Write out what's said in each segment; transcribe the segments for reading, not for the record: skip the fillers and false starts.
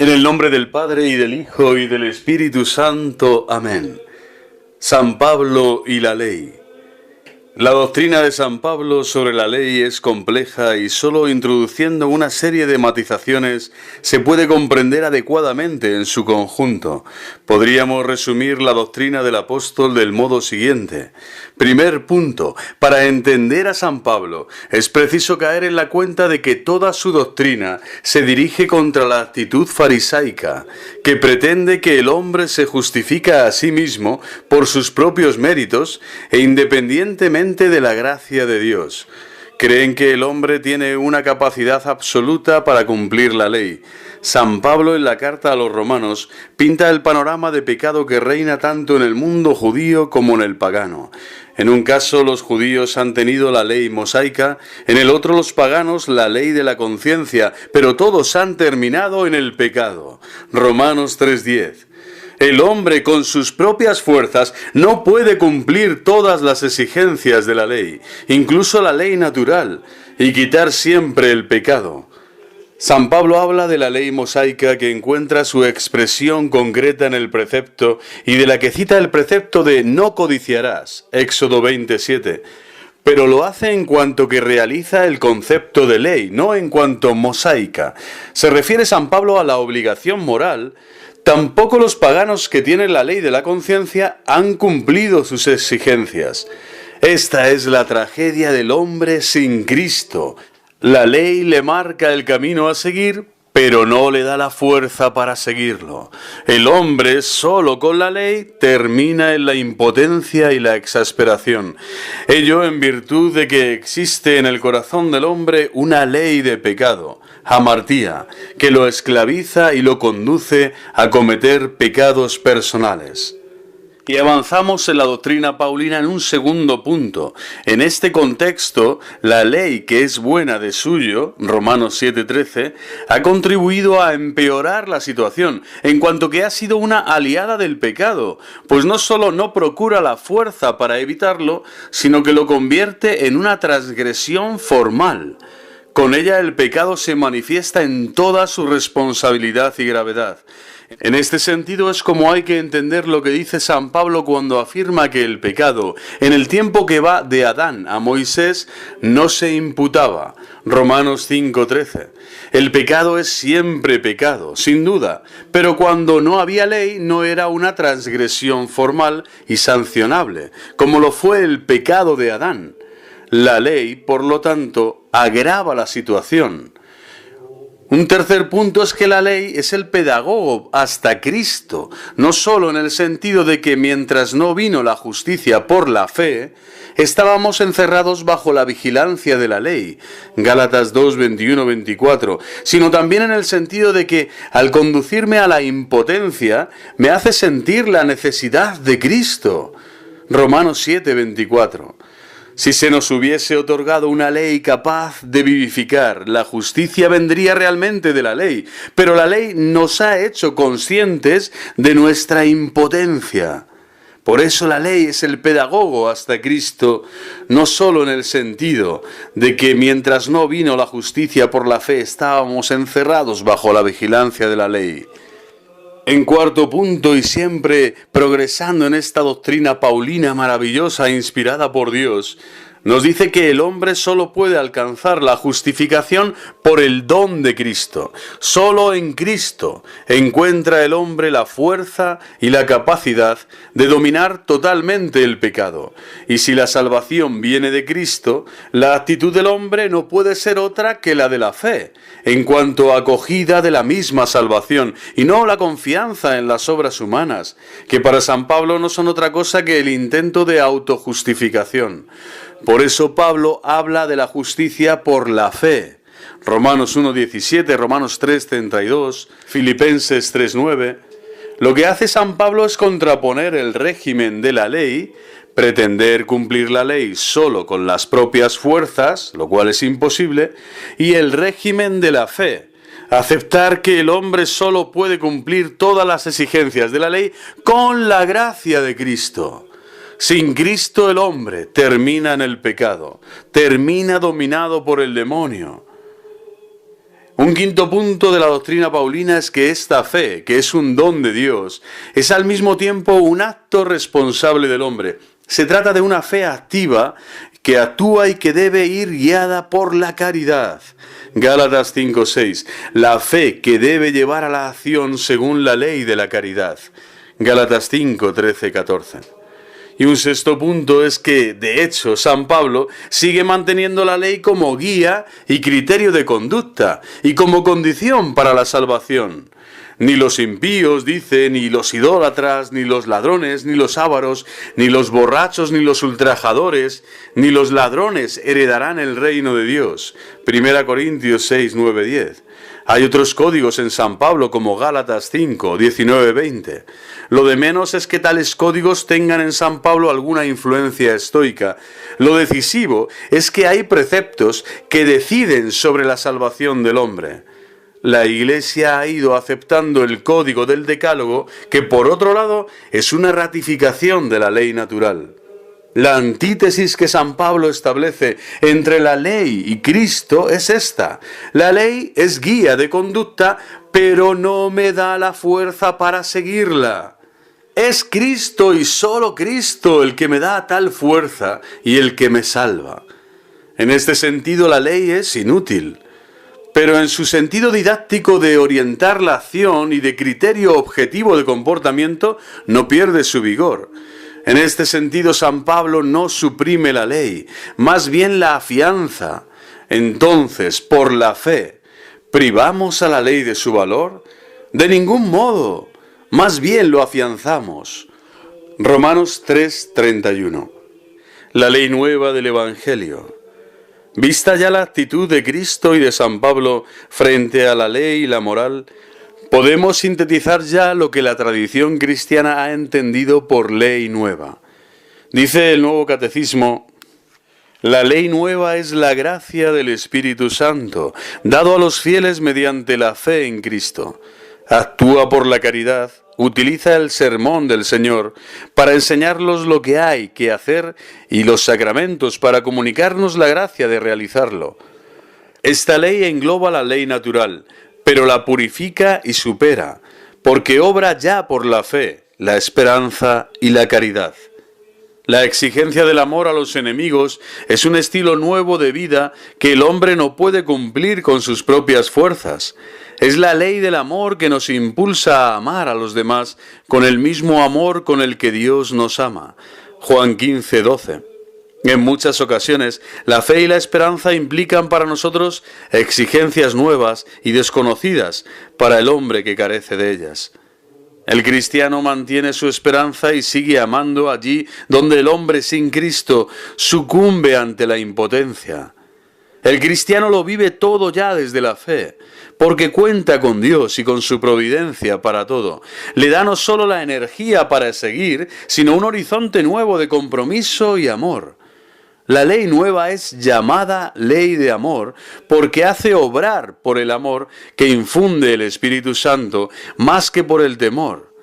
En el nombre del Padre, y del Hijo, y del Espíritu Santo. Amén. San Pablo y la ley. La doctrina de San Pablo sobre la ley es compleja y solo introduciendo una serie de matizaciones se puede comprender adecuadamente en su conjunto. Podríamos resumir la doctrina del apóstol del modo siguiente. Primer punto, para entender a San Pablo es preciso caer en la cuenta de que toda su doctrina se dirige contra la actitud farisaica, que pretende que el hombre se justifica a sí mismo por sus propios méritos e independientemente de la gracia de Dios. Creen que el hombre tiene una capacidad absoluta para cumplir la ley. San Pablo en la carta a los romanos pinta el panorama de pecado que reina tanto en el mundo judío como en el pagano. En un caso los judíos han tenido la ley mosaica, en el otro los paganos la ley de la conciencia, pero todos han terminado en el pecado. Romanos 3:10. El hombre con sus propias fuerzas no puede cumplir todas las exigencias de la ley, incluso la ley natural, y quitar siempre el pecado. San Pablo habla de la ley mosaica que encuentra su expresión concreta en el precepto y de la que cita el precepto de no codiciarás, Éxodo 27. Pero lo hace en cuanto que realiza el concepto de ley, no en cuanto mosaica. Se refiere San Pablo a la obligación moral. Tampoco los paganos que tienen la ley de la conciencia han cumplido sus exigencias. Esta es la tragedia del hombre sin Cristo. La ley le marca el camino a seguir, pero no le da la fuerza para seguirlo. El hombre, solo con la ley, termina en la impotencia y la exasperación. Ello en virtud de que existe en el corazón del hombre una ley de pecado, hamartía, que lo esclaviza y lo conduce a cometer pecados personales. Y avanzamos en la doctrina paulina en un segundo punto. En este contexto, la ley que es buena de suyo, Romanos 7:13, ha contribuido a empeorar la situación, en cuanto que ha sido una aliada del pecado, pues no solo no procura la fuerza para evitarlo, sino que lo convierte en una transgresión formal. Con ella el pecado se manifiesta en toda su responsabilidad y gravedad. En este sentido es como hay que entender lo que dice San Pablo cuando afirma que el pecado, en el tiempo que va de Adán a Moisés, no se imputaba. Romanos 5:13. El pecado es siempre pecado, sin duda, pero cuando no había ley no era una transgresión formal y sancionable, como lo fue el pecado de Adán. La ley, por lo tanto, agrava la situación. Un tercer punto es que la ley es el pedagogo hasta Cristo, no solo en el sentido de que mientras no vino la justicia por la fe, estábamos encerrados bajo la vigilancia de la ley, Gálatas 2:21-24, sino también en el sentido de que al conducirme a la impotencia me hace sentir la necesidad de Cristo, Romanos 7:24. Si se nos hubiese otorgado una ley capaz de vivificar, la justicia vendría realmente de la ley, pero la ley nos ha hecho conscientes de nuestra impotencia. Por eso la ley es el pedagogo hasta Cristo, no solo en el sentido de que mientras no vino la justicia por la fe estábamos encerrados bajo la vigilancia de la ley. En cuarto punto, y siempre progresando en esta doctrina paulina maravillosa inspirada por Dios, nos dice que el hombre solo puede alcanzar la justificación por el don de Cristo. Solo en Cristo encuentra el hombre la fuerza y la capacidad de dominar totalmente el pecado. Y si la salvación viene de Cristo, la actitud del hombre no puede ser otra que la de la fe, en cuanto a acogida de la misma salvación, y no la confianza en las obras humanas, que para San Pablo no son otra cosa que el intento de autojustificación. Por eso Pablo habla de la justicia por la fe. Romanos 1:17, Romanos 3:32, Filipenses 3:9. Lo que hace San Pablo es contraponer el régimen de la ley, pretender cumplir la ley solo con las propias fuerzas, lo cual es imposible, y el régimen de la fe, aceptar que el hombre solo puede cumplir todas las exigencias de la ley con la gracia de Cristo. Sin Cristo el hombre termina en el pecado, termina dominado por el demonio. Un quinto punto de la doctrina paulina es que esta fe, que es un don de Dios, es al mismo tiempo un acto responsable del hombre. Se trata de una fe activa que actúa y que debe ir guiada por la caridad. Gálatas 5:6. La fe que debe llevar a la acción según la ley de la caridad. Gálatas 5:13-14. Y un sexto punto es que, de hecho, San Pablo sigue manteniendo la ley como guía y criterio de conducta y como condición para la salvación. Ni los impíos, dice, ni los idólatras, ni los ladrones, ni los ávaros, ni los borrachos, ni los ultrajadores, ni los ladrones heredarán el reino de Dios. 1 Corintios 6, 9, 10. Hay otros códigos en San Pablo como Gálatas 5, 19, 20. Lo de menos es que tales códigos tengan en San Pablo alguna influencia estoica. Lo decisivo es que hay preceptos que deciden sobre la salvación del hombre. La Iglesia ha ido aceptando el código del Decálogo, que por otro lado es una ratificación de la ley natural. La antítesis que San Pablo establece entre la ley y Cristo es esta. La ley es guía de conducta, pero no me da la fuerza para seguirla. Es Cristo y solo Cristo el que me da tal fuerza y el que me salva. En este sentido la ley es inútil, pero en su sentido didáctico de orientar la acción y de criterio objetivo de comportamiento no pierde su vigor. En este sentido, San Pablo no suprime la ley, más bien la afianza. Entonces, por la fe, ¿privamos a la ley de su valor? De ningún modo, más bien lo afianzamos. Romanos 3:31. La ley nueva del Evangelio. Vista ya la actitud de Cristo y de San Pablo frente a la ley y la moral, podemos sintetizar ya lo que la tradición cristiana ha entendido por ley nueva. Dice el Nuevo Catecismo: la ley nueva es la gracia del Espíritu Santo, dado a los fieles mediante la fe en Cristo. Actúa por la caridad, utiliza el sermón del Señor para enseñarlos lo que hay que hacer y los sacramentos para comunicarnos la gracia de realizarlo. Esta ley engloba la ley natural, pero la purifica y supera, porque obra ya por la fe, la esperanza y la caridad. La exigencia del amor a los enemigos es un estilo nuevo de vida que el hombre no puede cumplir con sus propias fuerzas. Es la ley del amor que nos impulsa a amar a los demás con el mismo amor con el que Dios nos ama. Juan 15, 12. En muchas ocasiones, la fe y la esperanza implican para nosotros exigencias nuevas y desconocidas para el hombre que carece de ellas. El cristiano mantiene su esperanza y sigue amando allí donde el hombre sin Cristo sucumbe ante la impotencia. El cristiano lo vive todo ya desde la fe, porque cuenta con Dios y con su providencia para todo. Le da no solo la energía para seguir, sino un horizonte nuevo de compromiso y amor. La ley nueva es llamada ley de amor porque hace obrar por el amor que infunde el Espíritu Santo más que por el temor.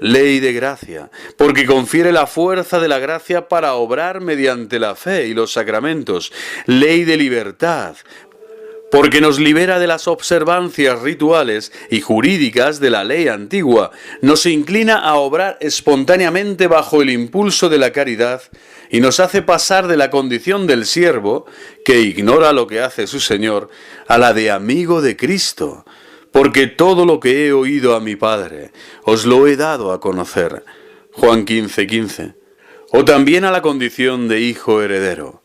Ley de gracia, porque confiere la fuerza de la gracia para obrar mediante la fe y los sacramentos. Ley de libertad, porque nos libera de las observancias rituales y jurídicas de la ley antigua, nos inclina a obrar espontáneamente bajo el impulso de la caridad y nos hace pasar de la condición del siervo, que ignora lo que hace su Señor, a la de amigo de Cristo, porque todo lo que he oído a mi Padre, os lo he dado a conocer. Juan 15, 15. O también a la condición de hijo heredero.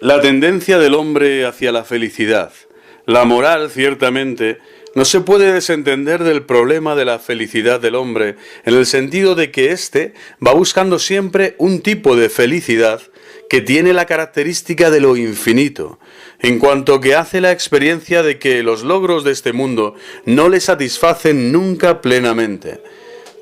La tendencia del hombre hacia la felicidad, la moral ciertamente, no se puede desentender del problema de la felicidad del hombre, en el sentido de que éste va buscando siempre un tipo de felicidad que tiene la característica de lo infinito, en cuanto que hace la experiencia de que los logros de este mundo no le satisfacen nunca plenamente.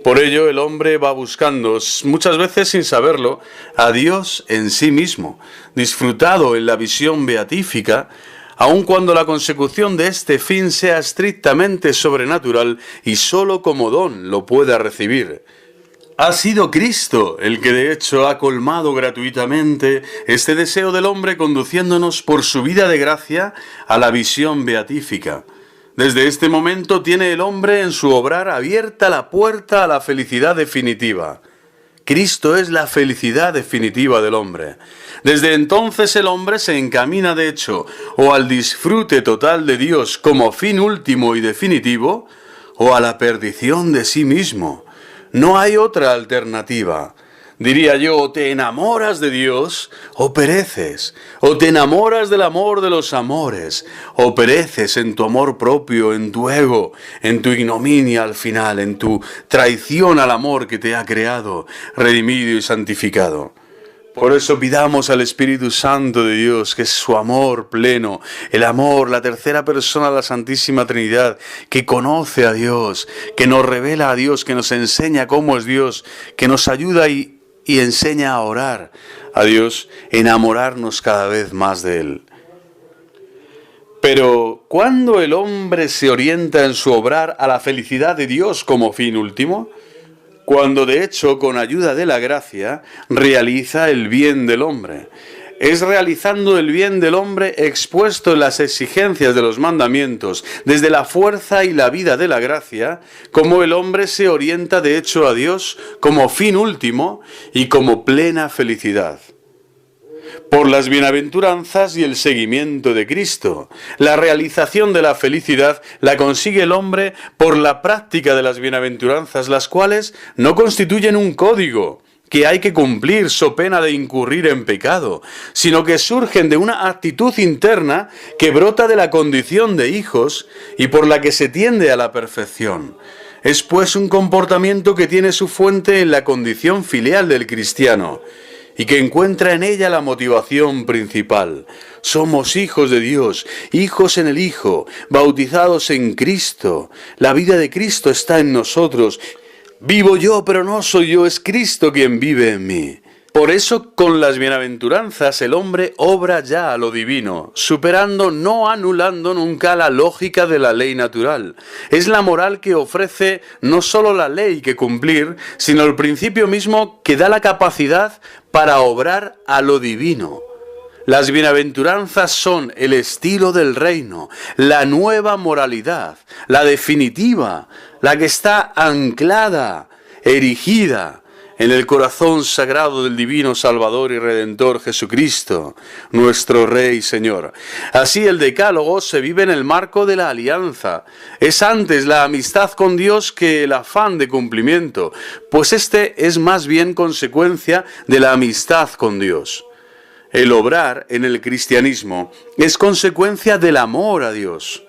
Por ello el hombre va buscando, muchas veces sin saberlo, a Dios en sí mismo, disfrutado en la visión beatífica, aun cuando la consecución de este fin sea estrictamente sobrenatural y sólo como don lo pueda recibir. Ha sido Cristo el que de hecho ha colmado gratuitamente este deseo del hombre, conduciéndonos por su vida de gracia a la visión beatífica. Desde este momento tiene el hombre en su obrar abierta la puerta a la felicidad definitiva. Cristo es la felicidad definitiva del hombre. Desde entonces el hombre se encamina de hecho o al disfrute total de Dios como fin último y definitivo, o a la perdición de sí mismo. No hay otra alternativa. Diría yo, o te enamoras de Dios o pereces, o te enamoras del amor de los amores, o pereces en tu amor propio, en tu ego, en tu ignominia al final, en tu traición al amor que te ha creado, redimido y santificado. Por eso pidamos al Espíritu Santo de Dios, que es su amor pleno, el amor, la tercera persona de la Santísima Trinidad, que conoce a Dios, que nos revela a Dios, que nos enseña cómo es Dios, que nos ayuda y enseña a orar a Dios, enamorarnos cada vez más de Él. Pero, ¿cuándo el hombre se orienta en su obrar a la felicidad de Dios como fin último? Cuando de hecho, con ayuda de la gracia, realiza el bien del hombre. Es realizando el bien del hombre expuesto en las exigencias de los mandamientos, desde la fuerza y la vida de la gracia, como el hombre se orienta de hecho a Dios como fin último y como plena felicidad. Por las bienaventuranzas y el seguimiento de Cristo. La realización de la felicidad la consigue el hombre por la práctica de las bienaventuranzas, las cuales no constituyen un código que hay que cumplir so pena de incurrir en pecado, sino que surgen de una actitud interna que brota de la condición de hijos y por la que se tiende a la perfección. Es pues un comportamiento que tiene su fuente en la condición filial del cristiano, y que encuentra en ella la motivación principal. Somos hijos de Dios, hijos en el Hijo, bautizados en Cristo. La vida de Cristo está en nosotros. Vivo yo, pero no soy yo, es Cristo quien vive en mí. Por eso, con las bienaventuranzas, el hombre obra ya a lo divino, superando, no anulando nunca la lógica de la ley natural. Es la moral que ofrece no solo la ley que cumplir, sino el principio mismo que da la capacidad para obrar a lo divino. Las bienaventuranzas son el estilo del reino, la nueva moralidad, la definitiva, la que está anclada, erigida en el corazón sagrado del divino Salvador y Redentor Jesucristo, nuestro Rey y Señor. Así el decálogo se vive en el marco de la alianza. Es antes la amistad con Dios que el afán de cumplimiento, pues este es más bien consecuencia de la amistad con Dios. El obrar en el cristianismo es consecuencia del amor a Dios.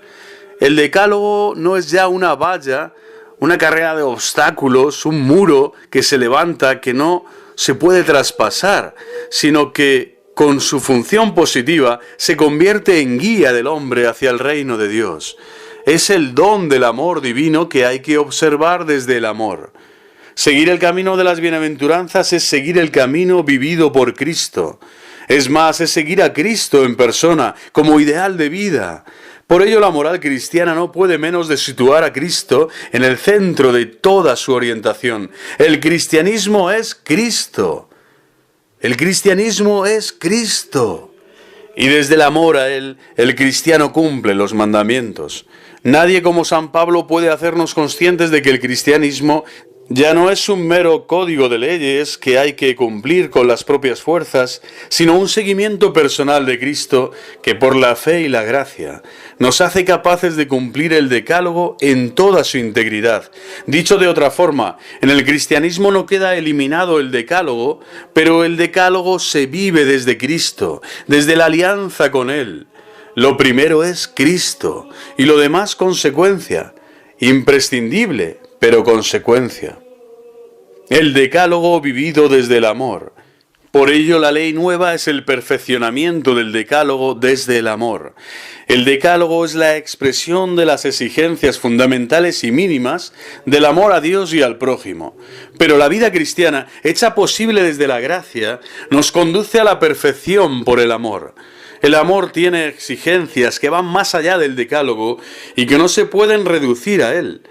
El decálogo no es ya una valla, una carrera de obstáculos, un muro que se levanta, que no se puede traspasar, sino que con su función positiva se convierte en guía del hombre hacia el reino de Dios. Es el don del amor divino que hay que observar desde el amor. Seguir el camino de las bienaventuranzas es seguir el camino vivido por Cristo. Es más, es seguir a Cristo en persona como ideal de vida. Por ello la moral cristiana no puede menos de situar a Cristo en el centro de toda su orientación. El cristianismo es Cristo. El cristianismo es Cristo. Y desde el amor a Él, el cristiano cumple los mandamientos. Nadie como San Pablo puede hacernos conscientes de que el cristianismo ya no es un mero código de leyes que hay que cumplir con las propias fuerzas, sino un seguimiento personal de Cristo que por la fe y la gracia nos hace capaces de cumplir el decálogo en toda su integridad. Dicho de otra forma, en el cristianismo no queda eliminado el decálogo, pero el decálogo se vive desde Cristo, desde la alianza con Él. Lo primero es Cristo y lo demás consecuencia, imprescindible, pero consecuencia. El decálogo vivido desde el amor. Por ello la ley nueva es el perfeccionamiento del decálogo desde el amor. El decálogo es la expresión de las exigencias fundamentales y mínimas del amor a Dios y al prójimo. Pero la vida cristiana, hecha posible desde la gracia, nos conduce a la perfección por el amor. El amor tiene exigencias que van más allá del decálogo y que no se pueden reducir a él.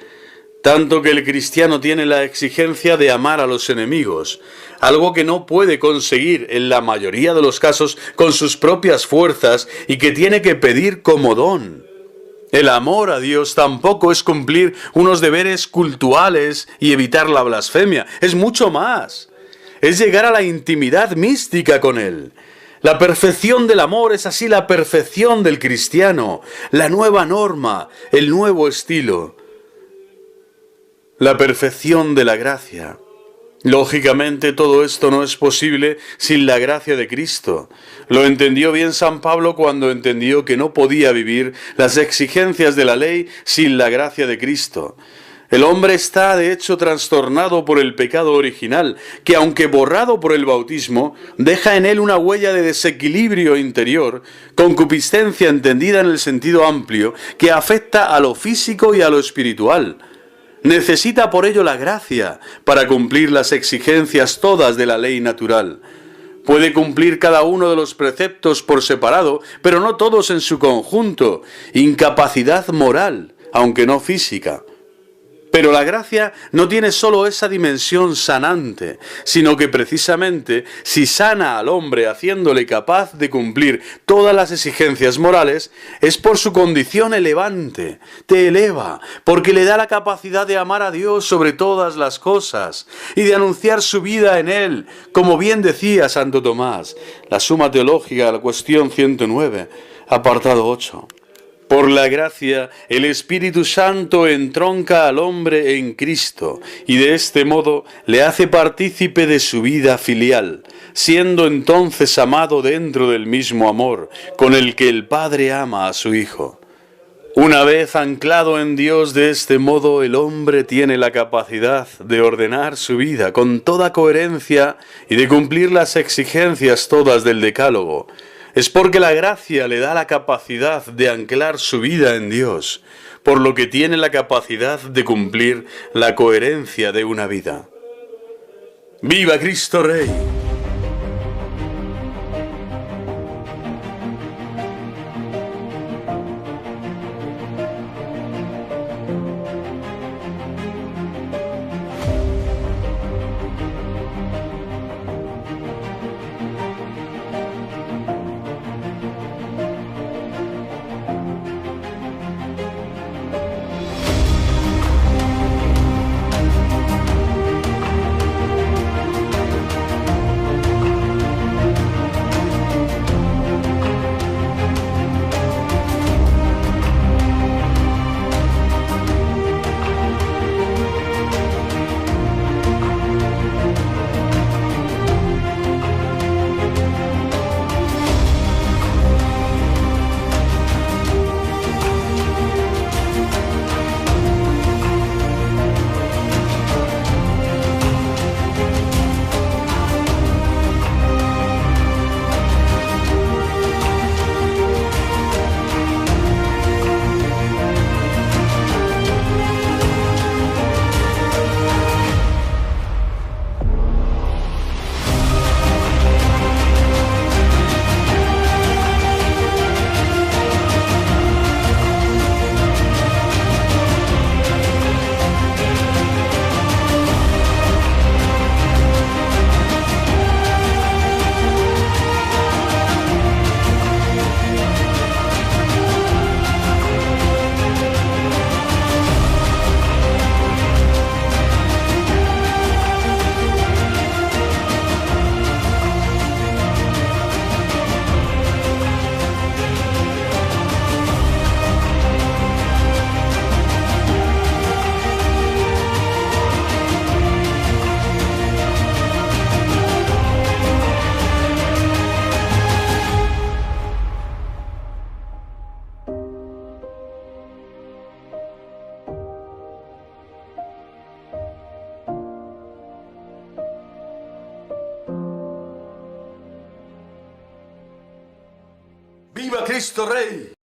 tanto que el cristiano tiene la exigencia de amar a los enemigos, algo que no puede conseguir en la mayoría de los casos con sus propias fuerzas y que tiene que pedir como don. El amor a Dios tampoco es cumplir unos deberes cultuales y evitar la blasfemia, es mucho más. Es llegar a la intimidad mística con Él. La perfección del amor es así la perfección del cristiano, la nueva norma, el nuevo estilo. La perfección de la gracia. Lógicamente todo esto no es posible sin la gracia de Cristo. Lo entendió bien San Pablo cuando entendió que no podía vivir las exigencias de la ley sin la gracia de Cristo. El hombre está de hecho trastornado por el pecado original, que aunque borrado por el bautismo, deja en él una huella de desequilibrio interior, concupiscencia entendida en el sentido amplio, que afecta a lo físico y a lo espiritual. Necesita por ello la gracia para cumplir las exigencias todas de la ley natural. Puede cumplir cada uno de los preceptos por separado, pero no todos en su conjunto. Incapacidad moral, aunque no física. Pero la gracia no tiene solo esa dimensión sanante, sino que precisamente si sana al hombre haciéndole capaz de cumplir todas las exigencias morales, es por su condición elevante, te eleva, porque le da la capacidad de amar a Dios sobre todas las cosas y de anunciar su vida en Él, como bien decía Santo Tomás, la Suma Teológica, la cuestión 109, apartado 8. Por la gracia, el Espíritu Santo entronca al hombre en Cristo y de este modo le hace partícipe de su vida filial, siendo entonces amado dentro del mismo amor con el que el Padre ama a su Hijo. Una vez anclado en Dios de este modo, el hombre tiene la capacidad de ordenar su vida con toda coherencia y de cumplir las exigencias todas del Decálogo. Es porque la gracia le da la capacidad de anclar su vida en Dios, por lo que tiene la capacidad de cumplir la coherencia de una vida. ¡Viva Cristo Rey! ¡Viva Cristo Rey!